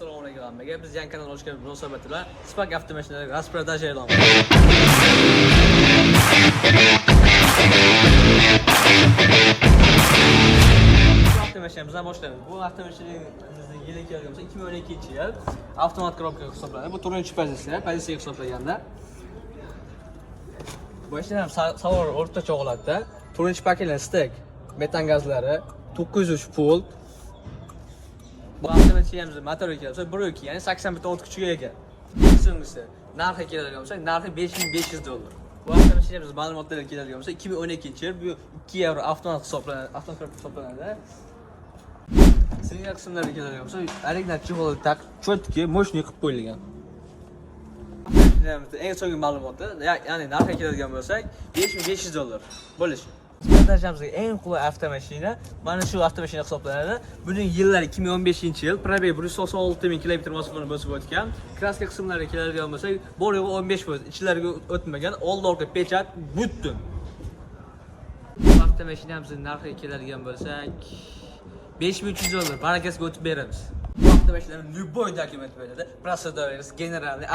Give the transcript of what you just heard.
Assalomu alaykum hammaga. Biz yangi kanalga hoş geldiniz. Munosabat bilan Spark avtomashinalar rasprodaja e'lon avtomashinamizdan boshlaymiz. Bu avtomashinamizning yili kelganimizda 2012-yil avtomat korobka hisoblanadi. Bu 4-pozitsiya hisoblanganda. Bu ishlar salon o'rtacha holatda. 4-paketli stek, metan gazlari, 903 volt. Bu avtomashinamizning motori kelsa 1.2, ya'ni 80 bitta o't kuchiga ega. So'nggisi narxi keladigan bo'lsa, narxi $5500. Bu avtomashinamizning ma'lumotlari keladigan bo'lsa 2012-yil bu 2 euro avtomat hisoblanadi. Singar qismlariga keladigan bo'lsa, original chexolda taqib, cho'tki, mo'shni qilib qo'yilgan. Eng so'nggi ma'lumoti, ya'ni narxi keladigan bo'lsak, $5500 bo'lishi. Montajimizga eng qulay avtomashina mana shu avtomashina hisoblanadi. Buning yillari 2015-yil, probeg 196 ming kilometr masofani bosib o'tgan. Kraska qismlariga keladigan bo'lsak, bor yo'g'i 15%, ichlariga o'tmagan, old-orqa pechat butun. Bu avtomashinamizning narxiga keladigan bo'lsak, $5300 barakasiga o'tib beramiz. Bu avtomashinani любой dokument beradi. Prosedurasi, generalniy,